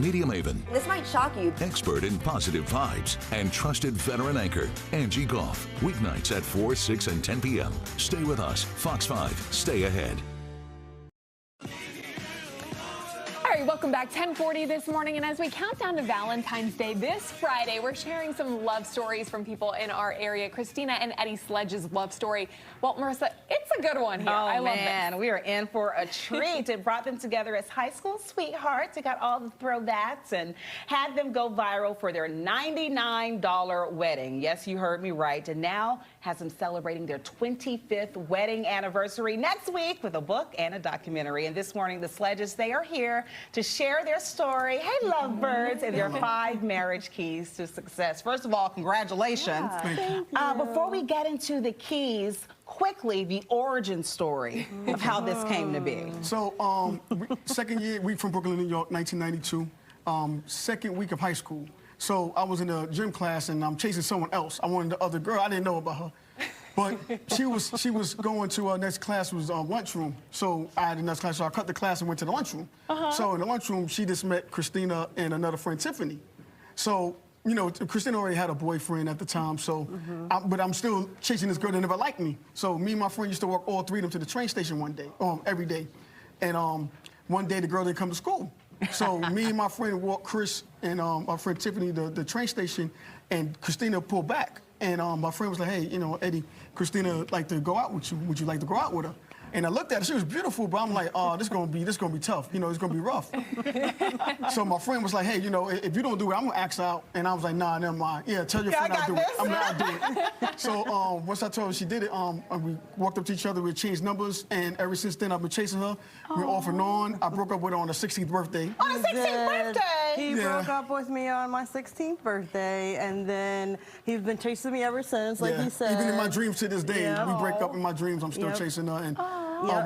media maven, This might shock you. expert in positive vibes, and trusted veteran anchor, Angie Goff. Weeknights at 4, 6, and 10 p.m. Stay with us. Fox 5. Stay ahead. All right, welcome back. 10:40 this morning, and as we count down to Valentine's Day this Friday, we're sharing some love stories from people in our area. Christina and Eddie Sledge's love story. Well, Marissa, it's a good one here. I love this. We are in for a treat. It brought them together as high school sweethearts. It got all the throwbacks and had them go viral for their $99 wedding. Yes, you heard me right. And now has them celebrating their 25th wedding anniversary next week with a book and a documentary. And this morning, the Sledges, they are here to share their story. Hey, lovebirds, and their 5 marriage keys to success. First of all, congratulations. Before we get into the keys, quickly, the origin story of how this came to be. So, second year, we from Brooklyn, New York, 1992. Second week of high school. So I was in a gym class and I'm chasing someone else. I wanted the other girl. I didn't know about her. But she was going to our next class was lunchroom. So I had the next class, so I cut the class and went to the lunchroom. So in the lunchroom, she just met Christina and another friend, Tiffany. So, you know, Christina already had a boyfriend at the time, so, but I'm still chasing this girl that never liked me. So me and my friend used to walk all 3 of them to the train station one day, every day. And one day the girl didn't come to school. So me and my friend walked Chris and our friend Tiffany to the train station, and Christina pulled back. And my friend was like, hey, you know, Eddie, Christina like to go out with you. Would you like to go out with her? And I looked at her, she was beautiful, but I'm like, oh, this gonna be tough. You know, it's gonna be rough. So my friend was like, hey, you know, if you don't do it, I'm gonna ask her out. And I was like, nah, never mind. Yeah, tell your friend I'll do it. I'm not do it. So once I told her she did it, we walked up to each other, we changed numbers, and ever since then I've been chasing her. We're off and on. I broke up with her on her 16th birthday. On the 16th birthday? He broke up with me on my 16th birthday, and then he's been chasing me ever since, like he said. Even in my dreams to this day, we break up in my dreams, I'm still chasing her. And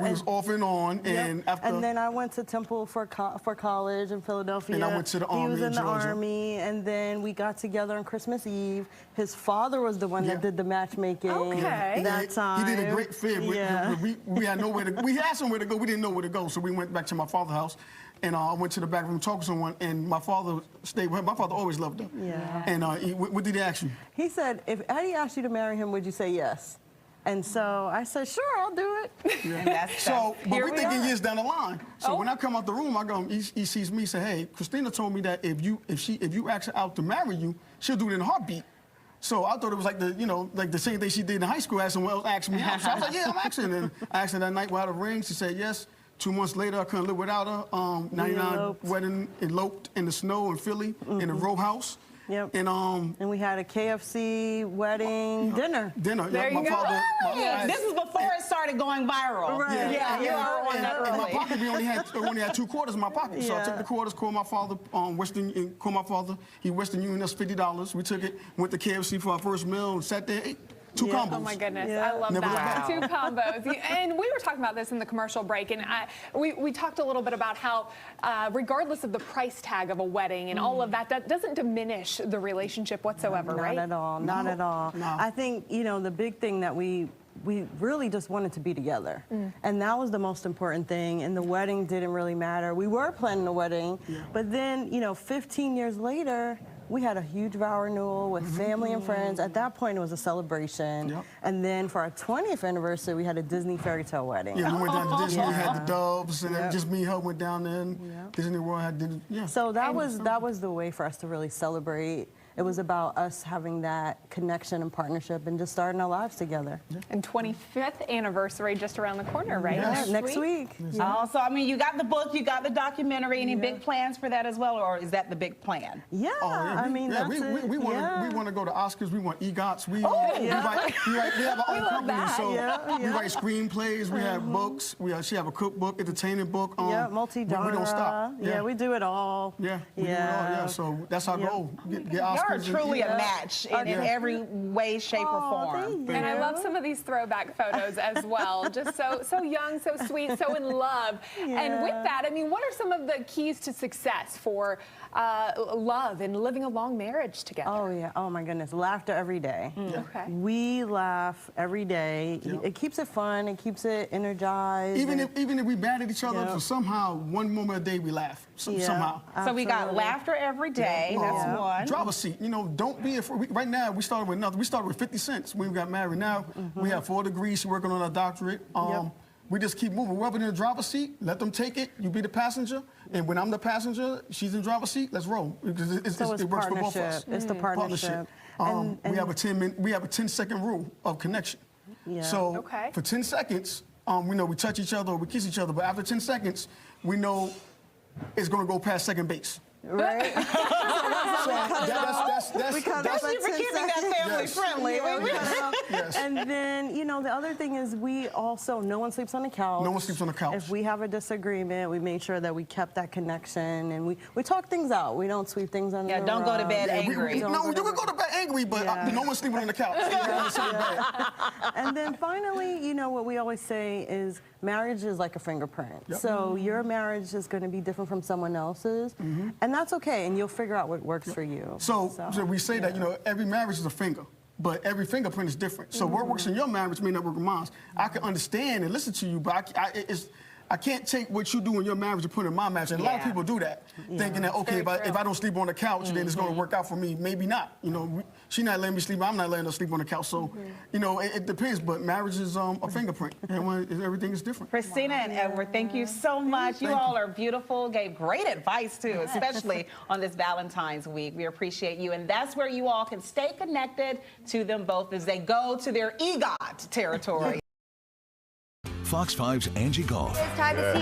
we was off and on, and after. And then I went to Temple for college in Philadelphia. And I went to the Army. He was in the Georgia. Army, and then we got together on Christmas Eve. His father was the one that did the matchmaking that time. He did a great fit. We had nowhere to. We had somewhere to go. We didn't know where to go, so we went back to my father's house. And I went to the back room talking to someone, and my father stayed with her. My father always loved her. Yeah. And what did he ask you? He said, if Eddie asked you to marry him, would you say yes? And so I said, sure, I'll do it. Yeah. But we're thinking years down the line. So when I come out the room, I go, he sees me, say, hey, Christina told me that if you ask her out to marry you, she'll do it in a heartbeat. So I thought it was like the same thing she did in high school, as someone else asked me out. So I was like, yeah, I'm asking. And I asked her that night without a ring. She said yes. 2 months later, I couldn't live without her. 99 wedding, eloped in the snow in Philly, in a row house. Yep. And we had a KFC wedding dinner. There you go. This is before it started going viral. Right. You are on that early. In my pocket, we only had 2 quarters in my pocket. So I took the quarters, called my father, he Western Union us $50. We took it, went to KFC for our first meal, and sat there, ate. 2 combos. Oh my goodness, I love that. 2 combos. And we were talking about this in the commercial break, and we talked a little bit about how, regardless of the price tag of a wedding and all of that, that doesn't diminish the relationship whatsoever, right? Not at all. Not at all. No. I think, you know, the big thing that we really just wanted to be together. And that was the most important thing. And the wedding didn't really matter. We were planning a wedding, but then, you know, 15 years later, we had a huge vow renewal with family and friends. At that point, it was a celebration. And then for our 20th anniversary, we had a Disney fairy tale wedding. Yeah, we went down to Disney. We had the doves, and just me and her went down there. And Disney World had dinner. So that was the way for us to really celebrate. It was about us having that connection and partnership and just starting our lives together. And 25th anniversary just around the corner, right? Yeah, next week. So, I mean, you got the book, you got the documentary. Any big plans for that as well, or is that the big plan? I mean, we want to go to Oscars. We want EGOTs. We have our own company, so we write screenplays. We have books. She have a cookbook, entertainment book. Multi-genre. We don't stop. We do it all. We do it all. So that's our goal. Get Oscars. are crazy. truly a match in every way, shape, or form. And I love some of these throwback photos as well. Just so young, so sweet, so in love. And with that, I mean, what are some of the keys to success for love and living a long marriage together? Oh, yeah. Oh, my goodness. Laughter every day. Okay. We laugh every day. It keeps it fun. It keeps it energized. Even if we mad at each other, so somehow one moment a day we laugh. Somehow. So we got laughter every day. That's one. Driver's seat. You know, don't be afraid. Right now, we started with nothing. We started with 50 cents when we got married. Now we have 4 degrees. She's working on a doctorate. We just keep moving. We're up in the driver's seat. Let them take it. You be the passenger. And when I'm the passenger, she's in the driver's seat. Let's roll. Because it works for both of us. It's the partnership. And we have a 10-second rule of connection. So for 10 seconds, we know we touch each other or we kiss each other. But after 10 seconds, we know it's going to go past second base. Right? That's for keeping that family friendly. And then, you know, the other thing is we also, no one sleeps on the couch. No one sleeps on the couch. If we have a disagreement, we make sure that we kept that connection and we talk things out. We don't sweep things under the rug. Don't go to bed angry. No, you can go to bed angry, but no one's sleeping on the couch. And then finally, you know, what we always say is marriage is like a fingerprint. So your marriage is going to be different from someone else's. And that's okay, and you'll figure out what works for you. So we say that, you know, every marriage is a finger, but every fingerprint is different. So what works in your marriage may not work in mine. I can understand and listen to you, but I can't take what you do in your marriage and put it in my marriage. And a lot of people do that, thinking that, okay, if I don't sleep on the couch, then it's going to work out for me. Maybe not. You know, she's not letting me sleep, I'm not letting her sleep on the couch. So, you know, it depends. But marriage is a fingerprint, and everything is different. Christina and Edward, thank you so much. You all are beautiful, gave great advice, too, especially on this Valentine's week. We appreciate you. And that's where you all can stay connected to them both as they go to their EGOT territory. Fox 5's Angie Golf. It's time to see